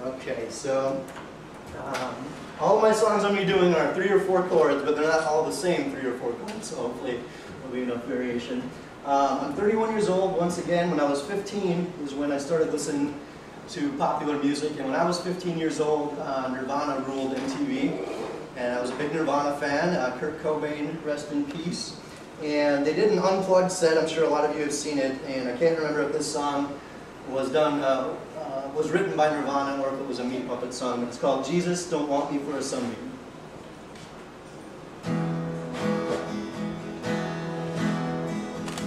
Okay, so all of my songs I'm going to be doing are 3 or 4 chords, but they're not all the same 3 or 4 chords, so hopefully there'll be enough variation. I'm 31 years old. Once again, when I was 15 is when I started listening to popular music, and when I was 15 years old, Nirvana ruled MTV, and I was a big Nirvana fan. Kurt Cobain, rest in peace. And they did an unplugged set. I'm sure a lot of you have seen it, and I can't remember if this song was was written by Nirvana or if it was a Meat Puppet song. It's called Jesus Don't Want Me for a Sunbeam.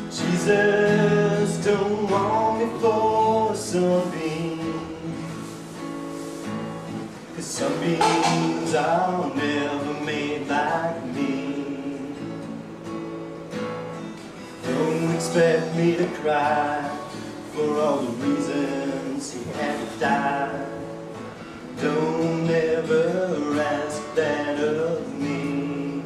Jesus don't want me for a sunbeam, 'cause sunbeams are never made like me. Don't expect me to cry for all the reasons he had to die. Don't ever ask that of me.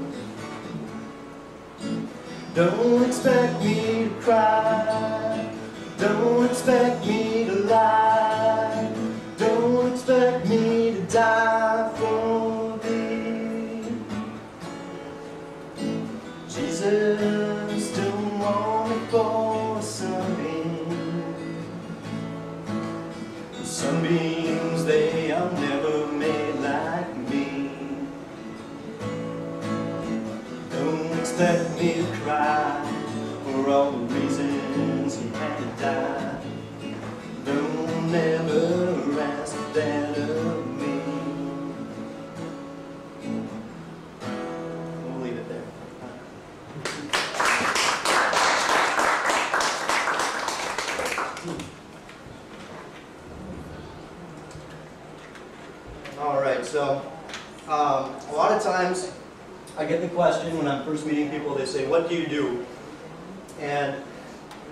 Don't expect me to cry. Don't expect me to lie. Don't expect me to die for thee. Jesus don't want me for a sunbeam. Sunbeams, they are never made like me. Don't expect me to cry for all the reasons he had to die. Don't ever ask that of me. We'll leave it there. All right, so a lot of times I get the question when I'm first meeting people, they say, what do you do? And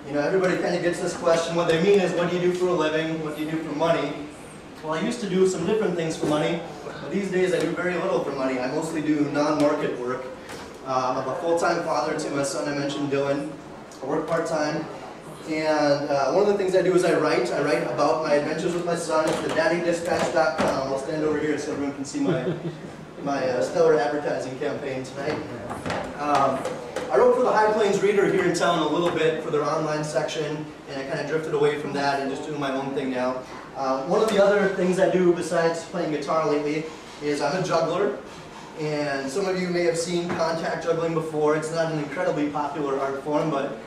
you know, everybody kind of gets this question. What they mean is, what do you do for a living? What do you do for money? Well, I used to do some different things for money, but these days I do very little for money. I mostly do non-market work. I'm a full-time father to my son I mentioned, Dylan. I work part-time. And one of the things I do is I write about my adventures with my son. It's the daddydispatch.com. I'll stand over here so everyone can see my stellar advertising campaign tonight. I wrote for the High Plains Reader here in town a little bit for their online section, and I kind of drifted away from that and just doing my own thing now. One of the other things I do besides playing guitar lately is I'm a juggler. And some of you may have seen contact juggling before. It's not an incredibly popular art form, but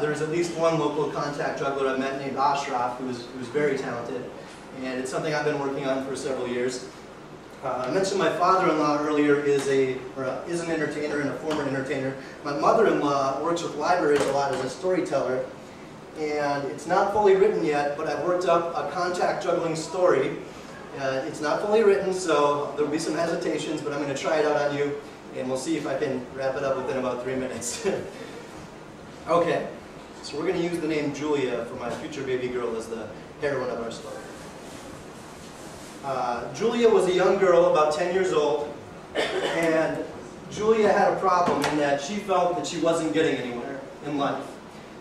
there's at least one local contact juggler I met named Ashraf who's very talented. And it's something I've been working on for several years. I mentioned my father-in-law earlier is an entertainer and a former entertainer. My mother-in-law works with libraries a lot as a storyteller. And it's not fully written yet, but I've worked up a contact juggling story. It's not fully written, so there'll be some hesitations, but I'm going to try it out on you, and we'll see if I can wrap it up within about 3 minutes. Okay, so we're going to use the name Julia for my future baby girl as the heroine of our story. Julia was a young girl, about 10 years old, and Julia had a problem in that she felt that she wasn't getting anywhere in life.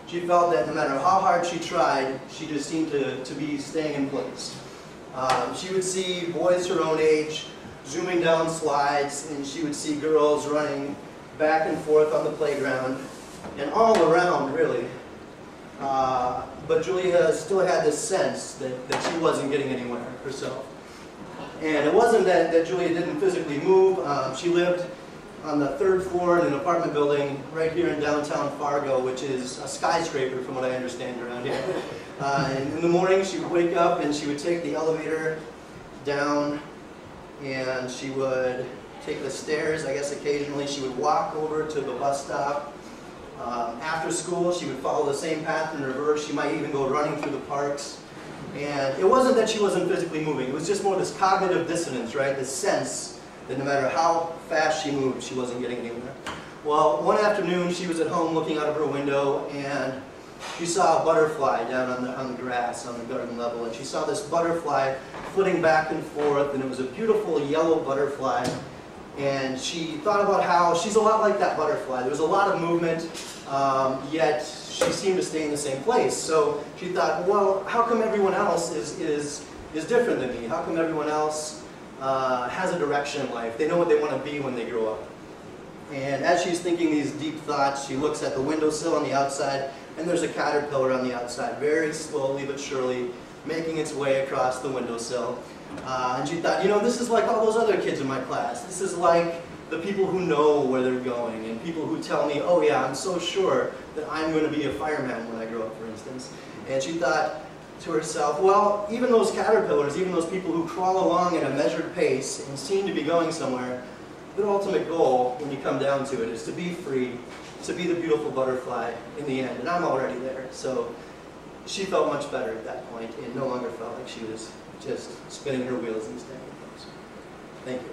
She felt that no matter how hard she tried, she just seemed to be staying in place. She would see boys her own age zooming down slides, and she would see girls running back and forth on the playground, and all around, really. But Julia still had this sense that she wasn't getting anywhere herself. And it wasn't that Julia didn't physically move. She lived on the 3rd floor in an apartment building right here in downtown Fargo, which is a skyscraper from what I understand around here. And in the morning she would wake up and she would take the elevator down, and she would take the stairs, I guess occasionally. She would walk over to the bus stop. After school she would follow the same path in reverse. She might even go running through the parks. And it wasn't that she wasn't physically moving. It was just more this cognitive dissonance, right? This sense that no matter how fast she moved, she wasn't getting anywhere. Well, one afternoon she was at home looking out of her window, and she saw a butterfly down on the grass on the garden level, and she saw this butterfly flitting back and forth, and it was a beautiful yellow butterfly. And she thought about how she's a lot like that butterfly. There was a lot of movement, yet she seemed to stay in the same place. So she thought, well, how come everyone else is is different than me? How come everyone else has a direction in life? They know what they want to be when they grow up. And as she's thinking these deep thoughts, she looks at the windowsill on the outside, and there's a caterpillar on the outside, very slowly but surely making its way across the windowsill. And she thought, you know, this is like all those other kids in my class. This is like the people who know where they're going, and people who tell me, oh yeah, I'm so sure that I'm going to be a fireman when I grow up, for instance. And she thought to herself, well, even those caterpillars, even those people who crawl along at a measured pace and seem to be going somewhere, their ultimate goal, when you come down to it, is to be free, to be the beautiful butterfly in the end. And I'm already there. So she felt much better at that point and no longer felt like she was just spinning her wheels and staying close. Thank you.